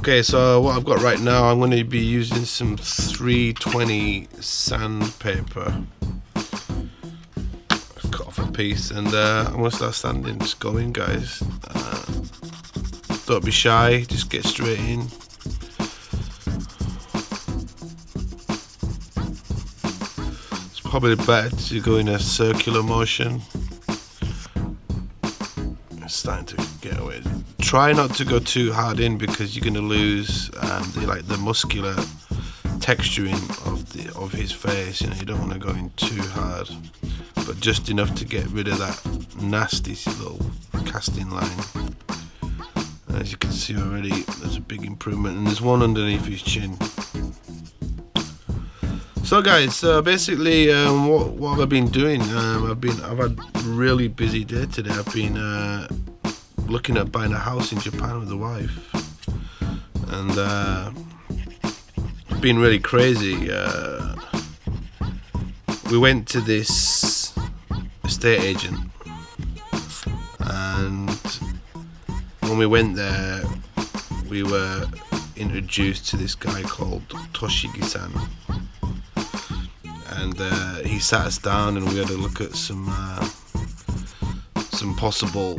Okay, so what I've got right now, I'm going to be using some 320 sandpaper. I've cut off a piece, and I'm going to start sanding. Just go in, guys. Don't be shy, just get straight in. It's probably better to go in a circular motion. It's starting to get away. Try not to go too hard in, because you're going to lose the muscular texturing of his face. You know, you don't want to go in too hard, but just enough to get rid of that nasty little casting line. As you can see already, there's a big improvement, and there's one underneath his chin. So guys, basically, what have I been doing? I've had a really busy day today. I've been looking at buying a house in Japan with the wife, and it's been really crazy. We went to this estate agent, and when we went there, we were introduced to this guy called Toshigi-san, and he sat us down, and we had a look at some possible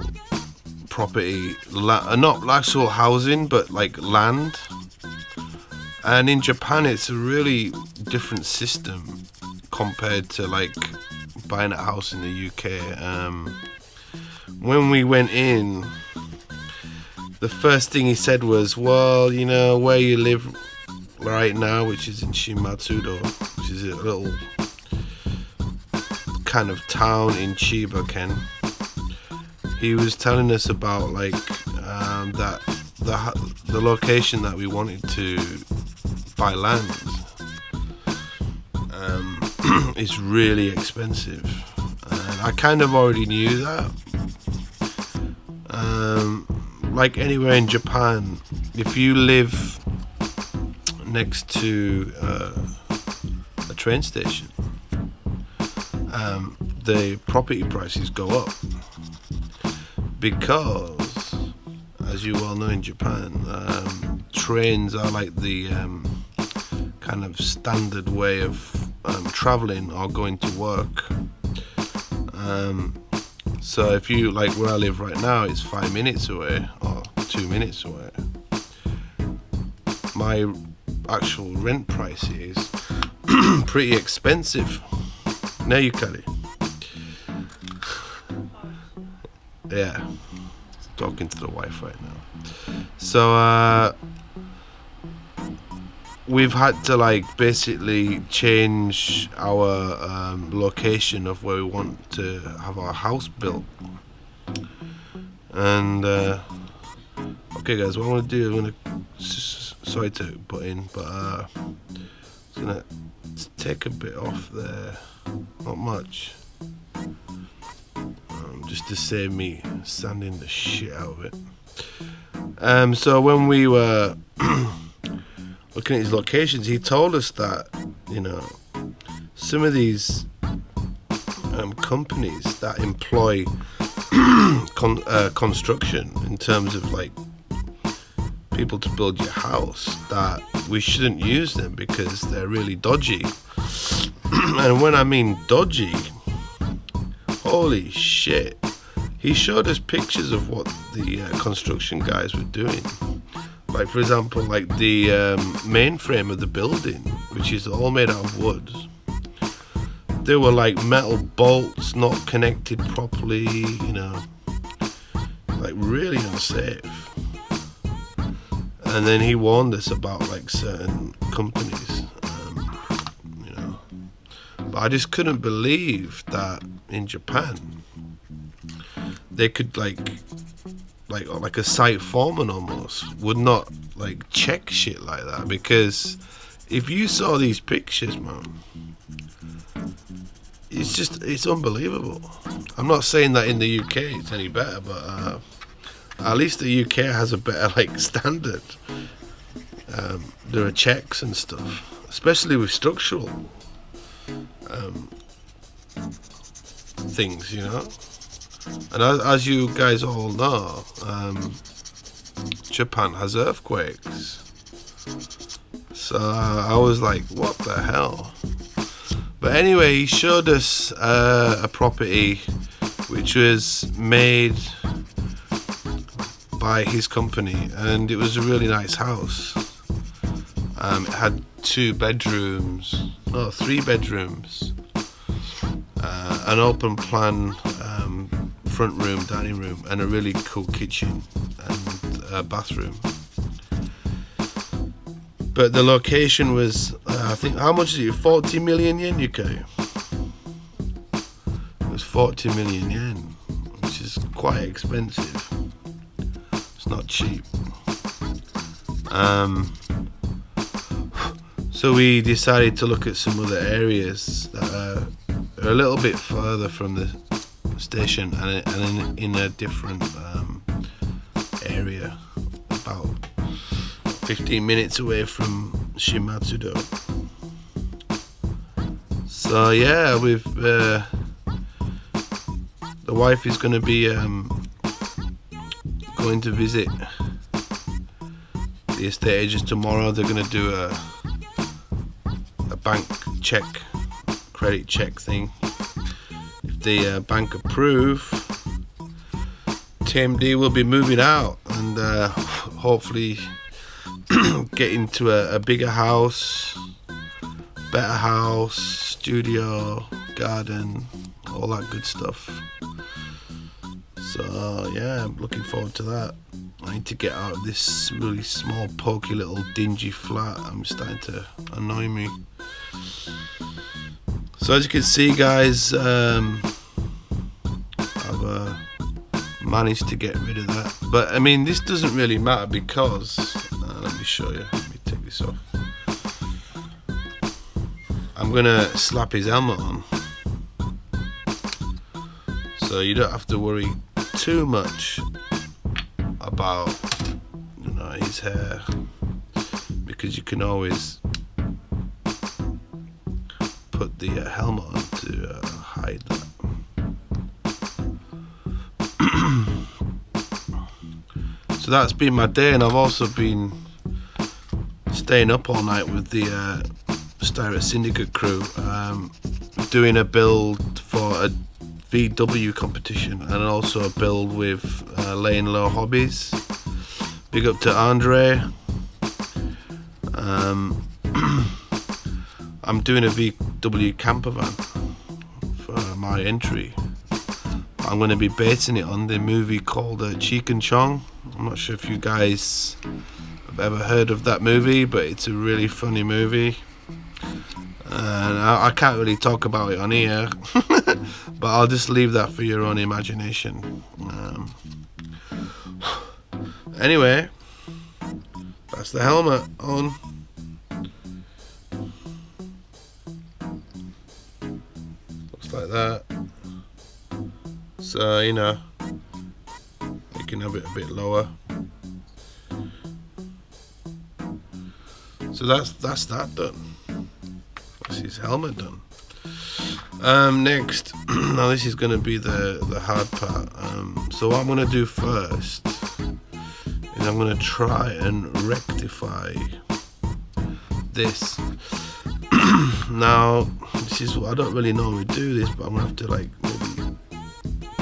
property, not actual housing, but like land. And in Japan, it's a really different system compared to like buying a house in the UK. When we went in, the first thing he said was, well, you know, where you live right now, which is in Shimatsudo, which is a little kind of town in Chiba, Ken. He was telling us about like that the location that we wanted to buy land is really expensive, and I kind of already knew that. Like anywhere in Japan, if you live next to a train station, the property prices go up, because, as you well know, in Japan, trains are like the kind of standard way of traveling or going to work. So if you, like where I live right now, it's 5 minutes away or 2 minutes away. My actual rent price is pretty expensive. Now you carry. Yeah, talking to the wife right now. So we've had to like basically change our location of where we want to have our house built. And okay guys, what I'm gonna do, I'm gonna, sorry to butt in, but I'm gonna take a bit off there, not much, just to save me sanding the shit out of it. So when we were looking at his locations, he told us that, you know, some of these companies that employ construction in terms of like people to build your house, that we shouldn't use them because they're really dodgy. And when I mean dodgy, holy shit, he showed us pictures of what the construction guys were doing. Like, for example, like the mainframe of the building, which is all made out of wood. There were like metal bolts not connected properly, you know, like really unsafe. And then he warned us about like certain companies, you know. But I just couldn't believe that in Japan they could like a site foreman almost would not like check shit like that, because if you saw these pictures, man, it's unbelievable. I'm not saying that in the UK it's any better, but at least the UK has a better like standard. There are checks and stuff, especially with structural things, you know. And as you guys all know, Japan has earthquakes. So I was like, what the hell? But anyway, he showed us a property which was made by his company, and it was a really nice house. It had 3 bedrooms, an open plan front room, dining room, and a really cool kitchen and a bathroom. But the location was, I think, how much is it? 40 million yen, UK? It was 40 million yen, which is quite expensive. It's not cheap. So we decided to look at some other areas that are a little bit further from the station and in a different area, about 15 minutes away from Shimatsudo. So yeah, we've the wife is going to be going to visit the estate agents tomorrow. They're going to do a bank check, credit check thing. If the bank approve, TMD will be moving out and hopefully get into a bigger house, better house, studio, garden, all that good stuff. So yeah, I'm looking forward to that. I need to get out of this really small, pokey little dingy flat. I'm starting to annoy me. So as you can see, guys, I've managed to get rid of that. But I mean, this doesn't really matter because let me show you. Let me take this off. I'm gonna slap his helmet on, so you don't have to worry too much about, you know, his hair, because you can always put the helmet on to hide that. So that's been my day, and I've also been staying up all night with the Styrate Syndicate crew, doing a build for a VW competition and also a build with Laying Low Hobbies. Big up to Andre. I'm doing a VW camper van for my entry. I'm going to be basing it on the movie called Cheek and Chong. I'm not sure if you guys have ever heard of that movie, but it's a really funny movie. And I can't really talk about it on here, but I'll just leave that for your own imagination. Anyway, that's the helmet on. Looks like that. So, you know, you can have it a bit lower. So that's that done. That's his helmet done. Next, now this is going to be the hard part. So what I'm going to do first is I'm going to try and rectify this. Now, this is what I don't really normally do this, but I'm going to have to like maybe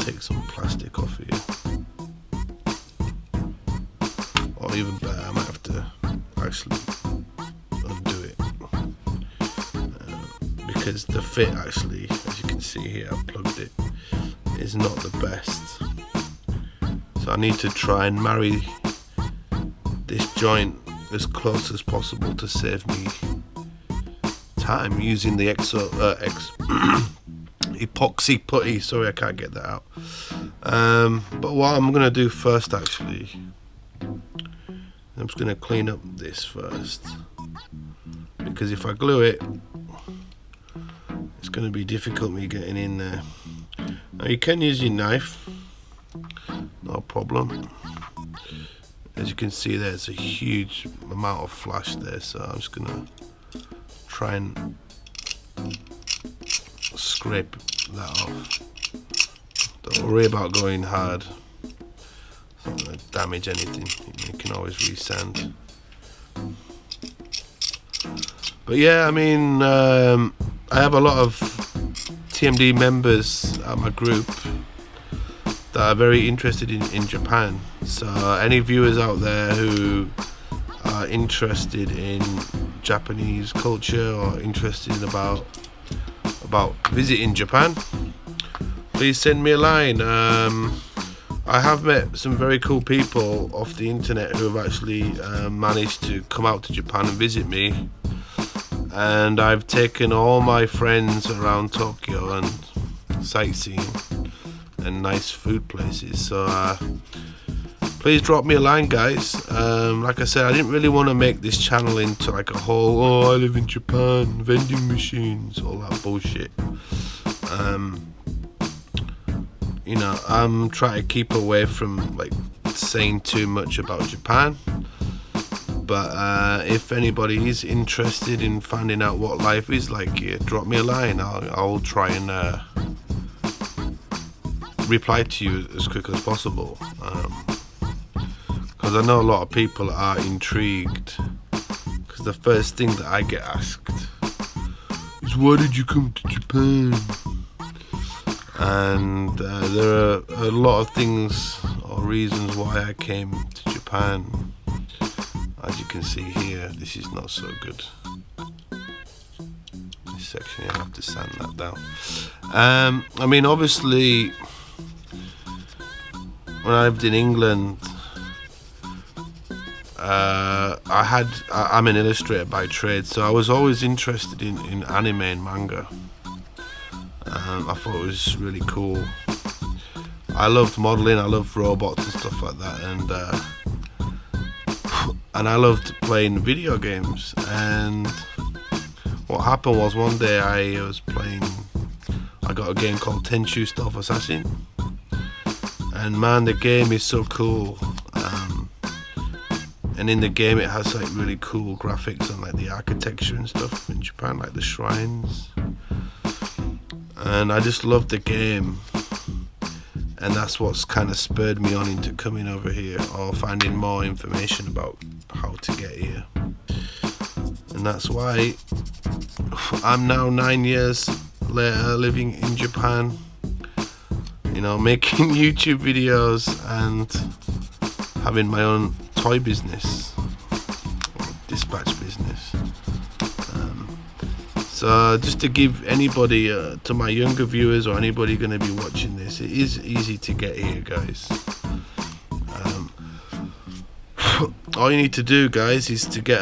take some plastic off here. Or even better, I might have to actually undo it. Because the fit actually, as you can see here, I've plugged it, is not the best. So I need to try and marry this joint as close as possible to save me time using the epoxy putty. Sorry, I can't get that out. But what I'm going to do first, actually, I'm just going to clean up this first, because if I glue it, it's going to be difficult me getting in there. Now you can use your knife, no problem. As you can see, there's a huge amount of flash there, so I'm just going to try and scrape that off. Don't worry about going hard. So I'm going to damage anything. You can always resand. But yeah, I mean, I have a lot of TMD members at my group that are very interested in Japan. So any viewers out there who are interested in Japanese culture or interested in about visiting Japan, please send me a line. I have met some very cool people off the internet who have actually managed to come out to Japan and visit me, and I've taken all my friends around Tokyo and sightseeing and nice food places. So please drop me a line, guys. Like I said, I didn't really want to make this channel into like a whole, oh, I live in Japan, vending machines, all that bullshit. You know, I'm trying to keep away from like saying too much about Japan. But if anybody is interested in finding out what life is like here, drop me a line. I'll try and reply to you as quick as possible. Because I know a lot of people are intrigued. Because the first thing that I get asked is, why did you come to Japan? And there are a lot of things or reasons why I came to Japan. As you can see here, this is not so good. This section, I have to sand that down. I mean, obviously, when I lived in England, I'm an illustrator by trade, so I was always interested in anime and manga. I thought it was really cool. I loved modeling, I loved robots and stuff like that, and I loved playing video games. And what happened was, one day I got a game called Tenchu Stealth Assassin, and man, the game is so cool. And in the game it has like really cool graphics and like the architecture and stuff in Japan, like the shrines. And I just loved the game, and that's what's kind of spurred me on into coming over here or finding more information about how to get here. And that's why I'm now 9 years later living in Japan, you know, making YouTube videos and having my own toy business, dispatch business. So just to give anybody, to my younger viewers or anybody going to be watching this, it is easy to get here, guys. All you need to do, guys, is to get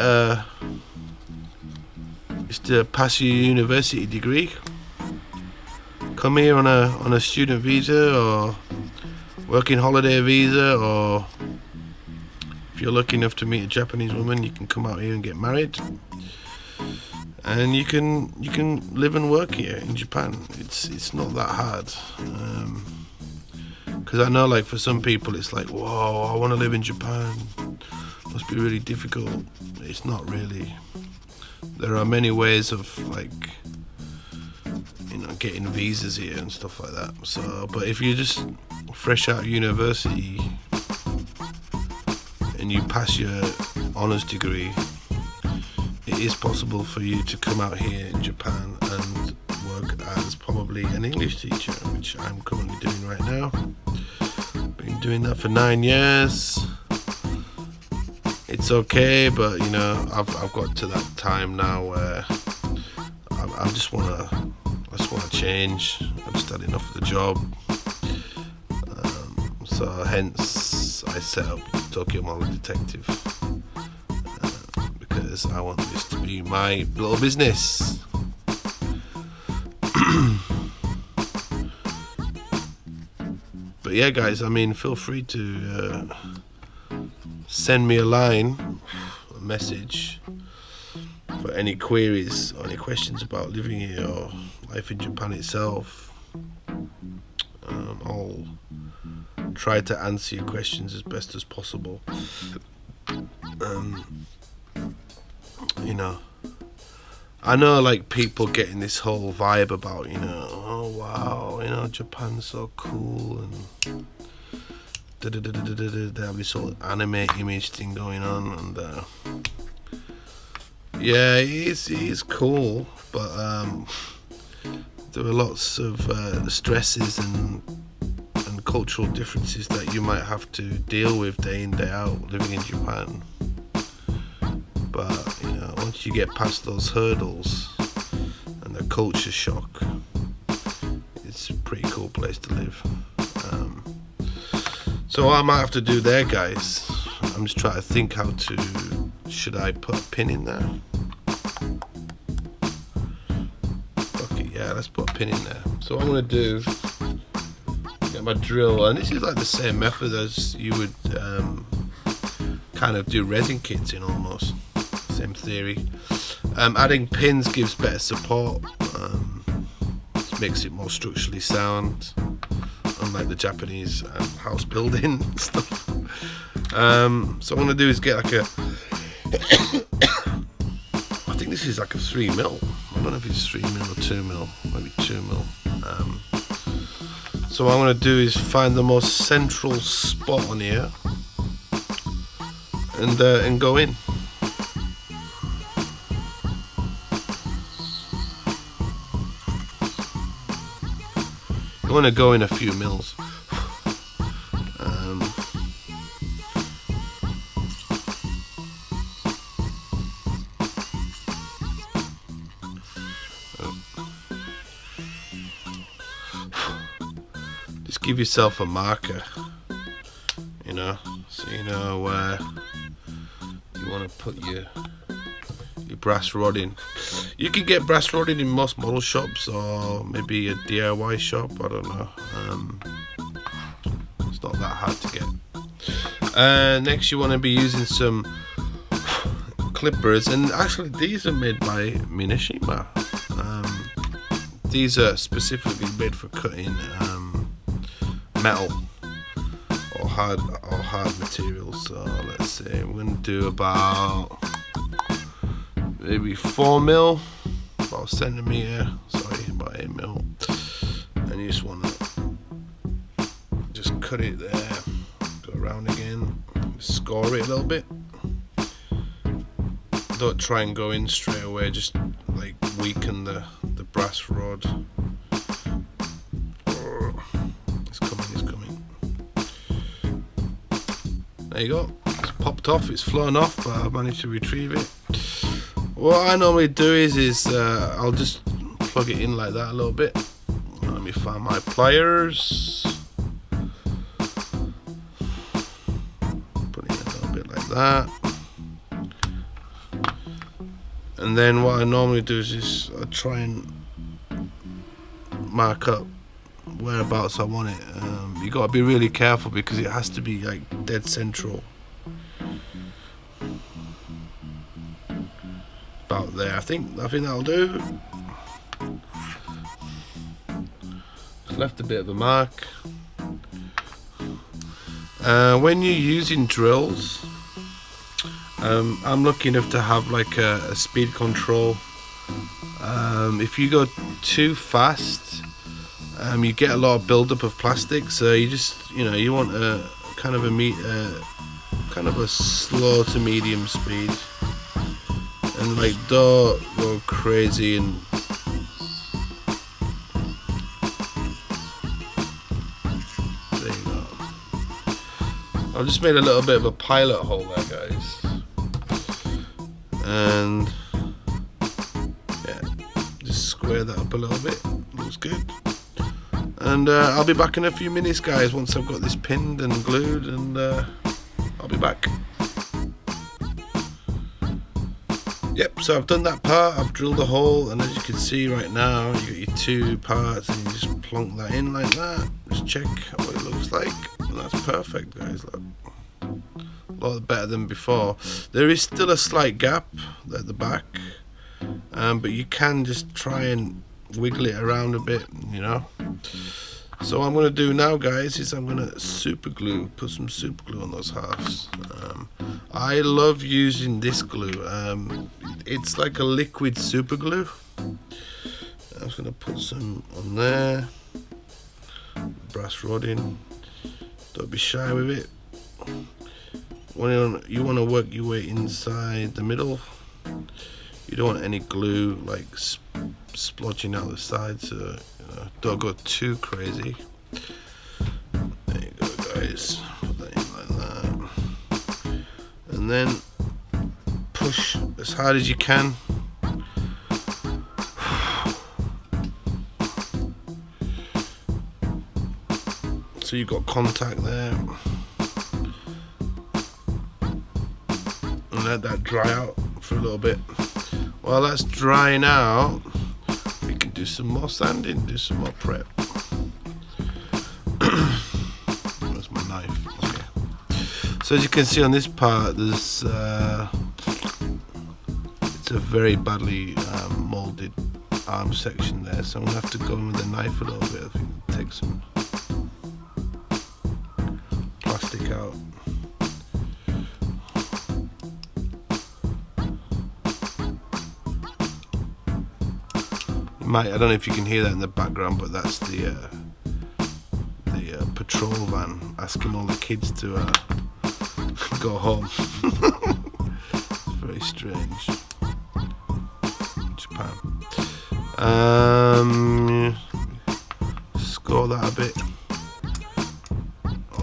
to pass your university degree. Come here on a student visa or working holiday visa, or if you're lucky enough to meet a Japanese woman, you can come out here and get married. And you can live and work here in Japan. It's not that hard. Because I know, like, for some people it's like, whoa, I want to live in Japan. Must be really difficult. It's not really. There are many ways of, like, you know, getting visas here and stuff like that. So, but if you're just fresh out of university and you pass your honours degree, it is possible for you to come out here in Japan and work as probably an English teacher, which I'm currently doing right now. Been doing that for 9 years. It's okay, but you know, I've got to that time now where I just want to change. I've just had enough of the job. So hence I set up Tokyo Model Detective. Because I want this to be my little business. But yeah, guys, I mean, feel free to send me a line, a message, for any queries or any questions about living here or life in Japan itself. I'll try to answer your questions as best as possible. You know, I know, like, people getting this whole vibe about, you know, oh wow, you know, Japan's so cool, and they have this whole anime image thing going on, and yeah, it is cool, but there are lots of stresses and cultural differences that you might have to deal with day in, day out living in Japan. But you know, once you get past those hurdles and the culture shock, it's a pretty cool place to live. So what I might have to do there, guys, I'm just trying to think how to, should I put a pin in there? Okay, yeah, let's put a pin in there. So what I'm going to do, get my drill, and this is like the same method as you would kind of do resin kits in, almost same theory. Adding pins gives better support, makes it more structurally sound, unlike the Japanese house building stuff. So what I'm going to do is get like a I think this is like a 3mm. I don't know if it's 3mm or 2mm, maybe 2mm. So what I'm going to do is find the most central spot on here and go in. You want to go in a few mils. Just give yourself a marker, you know, so you know where you want to put your brass rod in. You can get brass rodding in most model shops or maybe a DIY shop, I don't know. It's not that hard to get. Next you want to be using some clippers, and actually these are made by Mineshima. These are specifically made for cutting metal or hard materials. So let's say we're going to do about maybe 4mm, about a centimetre, sorry, about 8mm, and you just want to just cut it there, go around again, score it a little bit. Don't try and go in straight away, just like weaken the brass rod. It's coming. There you go, it's popped off, it's flown off, but I managed to retrieve it. What I normally do is I'll just plug it in like that a little bit. Let me find my pliers. Put it in a little bit like that. And then what I normally do is I try and mark up whereabouts I want it. You got to be really careful because it has to be like dead central. About there, I think that'll do. Just left a bit of a mark. When you're using drills, I'm lucky enough to have like a speed control. If you go too fast, you get a lot of buildup of plastic. So you just, you want a kind of a slow to medium speed. And like don't go crazy and there you go. I've just made a little bit of a pilot hole there, guys, and yeah, just square that up a little bit. Looks good. And I'll be back in a few minutes, guys, once I've got this pinned and glued, and I'll be back. Yep, so I've done that part, I've drilled a hole, and as you can see right now, you got your two parts, and you just plonk that in like that. Just check what it looks like, and that's perfect, guys. Look, a lot better than before. There is still a slight gap at the back, but you can just try and wiggle it around a bit, So what I'm going to do now, guys, is I'm going to put some super glue on those halves. I love using this glue. It's like a liquid super glue. I'm just going to put some on there. Brass rod in. Don't be shy with it. When you want to work your way inside the middle, you don't want any glue like splodging out the sides, so don't go too crazy. There you go, guys. Put that in like that, and then push as hard as you can. So you've got contact there, and let that dry out for a little bit. While that's drying out, we can do some more sanding, do some more prep. Where's my knife? Okay. So as you can see on this part, there's it's a very badly molded arm section there, so I'm gonna have to go in with a knife a little bit. I think take some plastic out. I don't know if you can hear that in the background, but that's the patrol van asking all the kids to go home. It's very strange. Japan. Score that a bit.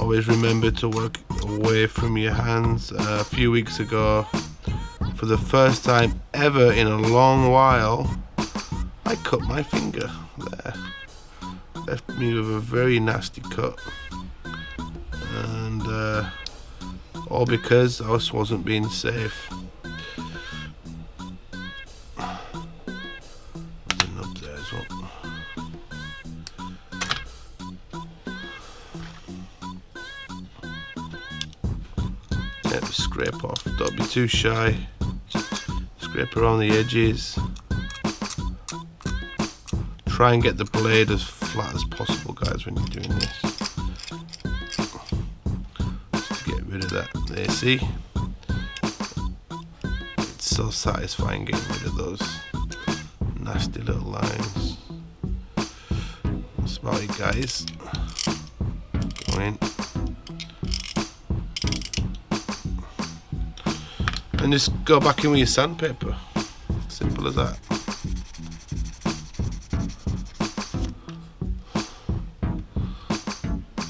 Always remember to work away from your hands. A few weeks ago, for the first time ever in a long while, I cut my finger there. Left me with a very nasty cut, and all because I wasn't being safe. And up there as well. Yeah, just scrape off. Don't be too shy. Scrape around the edges. Try and get the blade as flat as possible, guys, when you're doing this. Just to get rid of that. There, see? It's so satisfying getting rid of those nasty little lines. That's about it, guys. Go in. And just go back in with your sandpaper. Simple as that.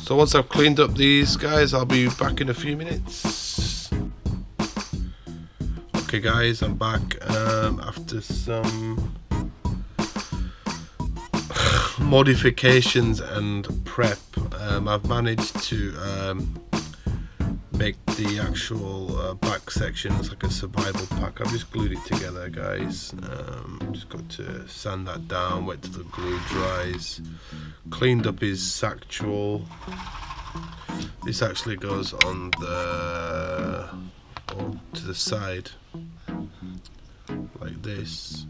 So once I've cleaned up these guys, I'll be back in a few minutes. Okay guys, I'm back after some modifications and prep. I've managed to make the actual back section as like a survival pack. I've just glued it together, guys. Just got to sand that down, wait till the glue dries. Cleaned up his sactual. This actually goes on the to the side like this.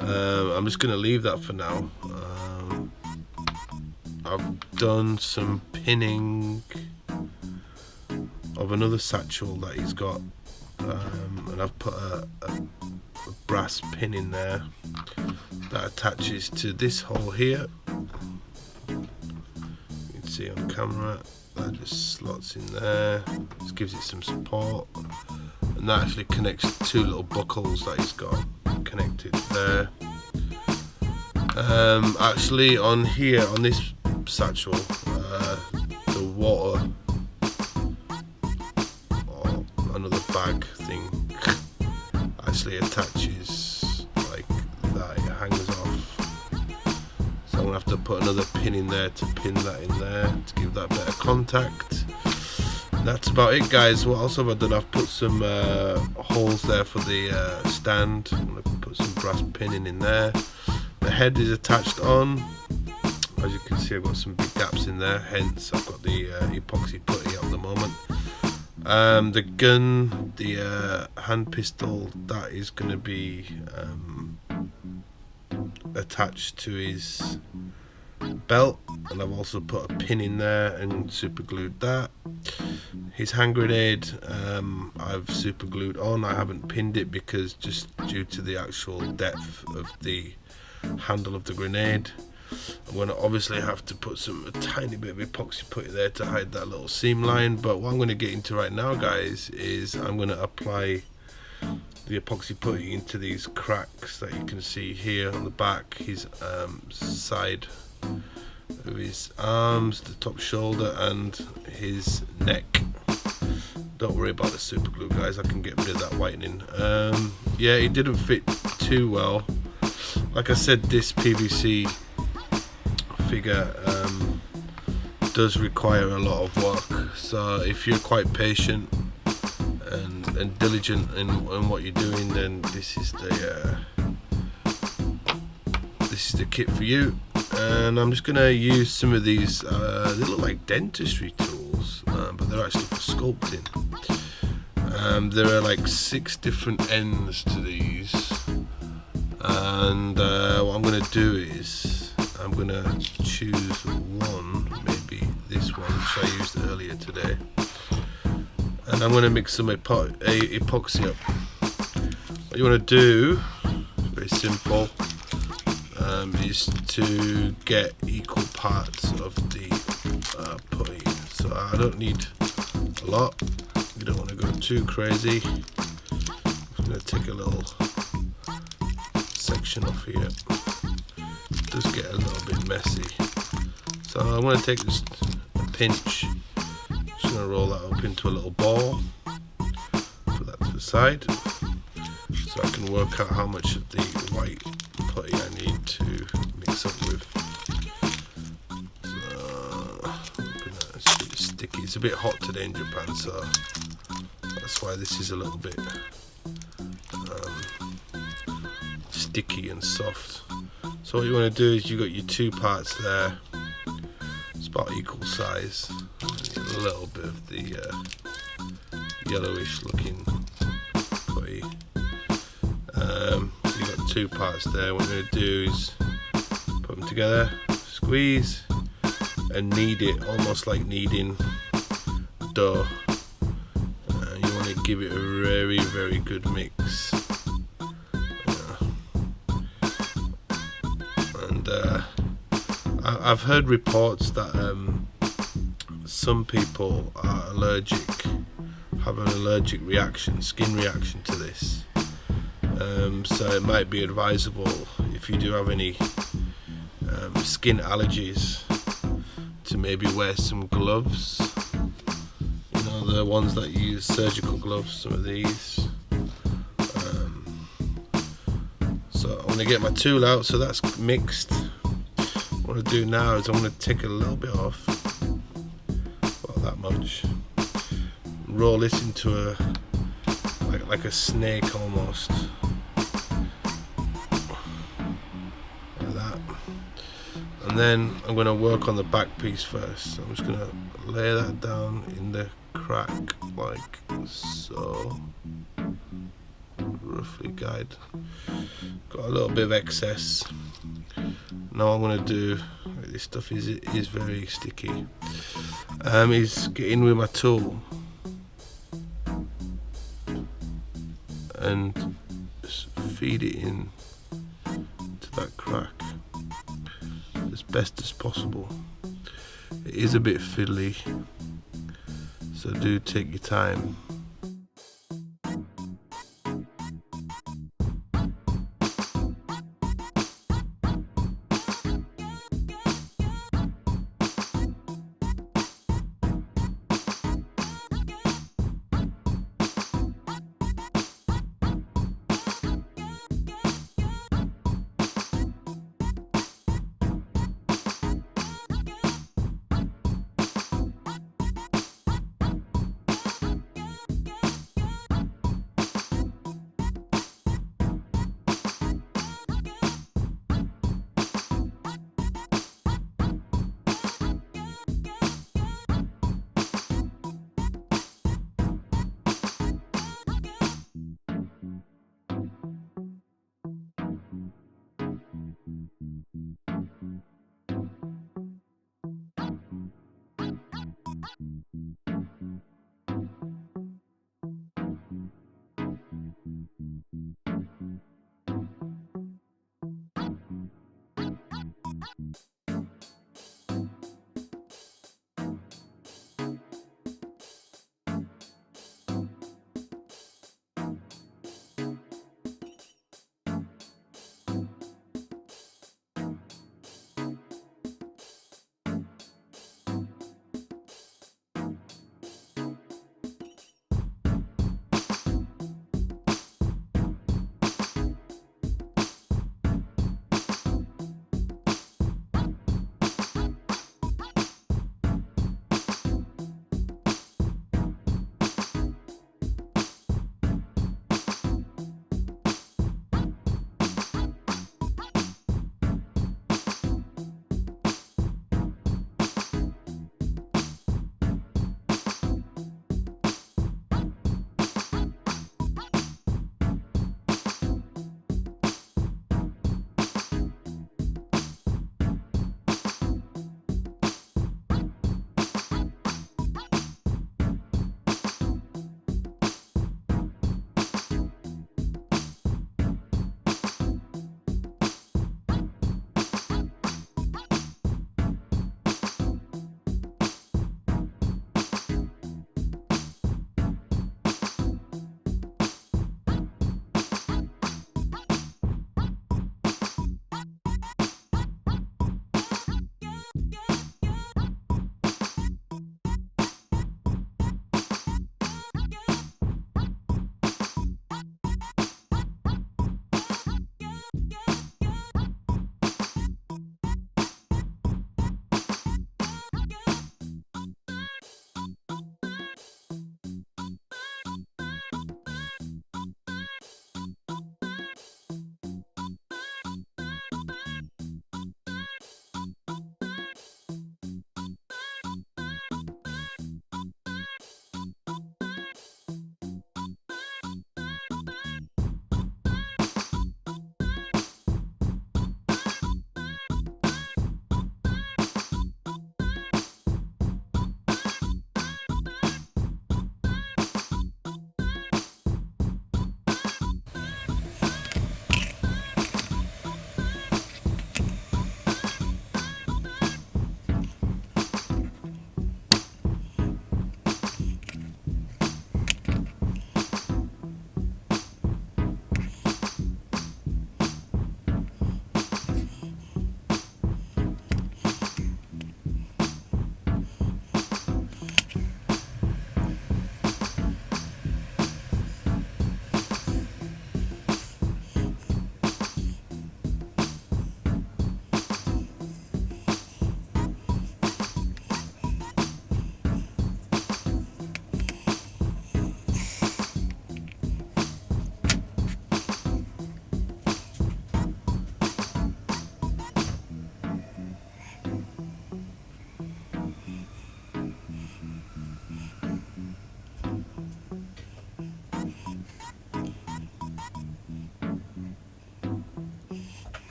I'm just gonna leave that for now. I've done some pinning of another satchel that he's got, and I've put a brass pin in there that attaches to this hole here. You can see on camera that just slots in there, just gives it some support, and that actually connects two little buckles that he's got connected there. Actually on here, on this satchel, the water or another bag thing actually attaches like that, it hangs off. So I'm gonna have to put another pin in there to pin that in there to give that better contact. That's about it, guys. What else have I done? I've put some holes there for the stand. I'm gonna put some brass pinning in there. The head is attached on. As you can see, I've got some big gaps in there, hence I've got the epoxy putty at the moment. The gun, the hand pistol, that is going to be attached to his belt, and I've also put a pin in there and super glued that. His hand grenade, I've super glued on. I haven't pinned it because just due to the actual depth of the handle of the grenade. I'm going to obviously have to put a tiny bit of epoxy putty there to hide that little seam line, but what I'm going to get into right now, guys, is I'm going to apply the epoxy putty into these cracks that you can see here on the back, his side of his arms, the top shoulder and his neck. Don't worry about the super glue, guys, I can get rid of that whitening. Yeah, it didn't fit too well. Like I said, this PVC figure does require a lot of work, so if you're quite patient and diligent in what you're doing, then this is the kit for you. And I'm just gonna use some of these, they look like dentistry tools, but they're actually for sculpting. There are like 6 different ends to these, and what I'm gonna do is I'm gonna choose one, maybe this one which I used earlier today, and I'm gonna mix some epoxy up. What you want to do, very simple, is to get equal parts of the putty. So I don't need a lot, you don't want to go too crazy. I'm going to take a little section off here. It does get a little bit messy, so I'm going to take just a pinch, just going to roll that up into a little ball, put that to the side, so I can work out how much of the white putty I need to mix up with. It's a bit sticky, it's a bit hot today in Japan, so that's why this is a little bit sticky and soft. So what you want to do is you've got your 2 parts there, it's about equal size, a little bit of the yellowish looking putty. So you've got 2 parts there. What we're going to do is put them together, squeeze and knead it, almost like kneading dough. You want to give it a very, very good mix. And I've heard reports that some people are allergic, have an allergic reaction, skin reaction to this. So it might be advisable, if you do have any skin allergies, to maybe wear some gloves, you know, the ones that use surgical gloves, some of these. So I'm going to get my tool out, so that's mixed. What I want to do now is I'm going to take a little bit off, about that much, roll this into a like a snake almost, like that, and then I'm going to work on the back piece first. So I'm just going to lay that down in the crack like so, roughly guide. Got a little bit of excess. Now I'm going to do, this stuff is very sticky, is get in with my tool and just feed it in to that crack as best as possible. It is a bit fiddly, so do take your time.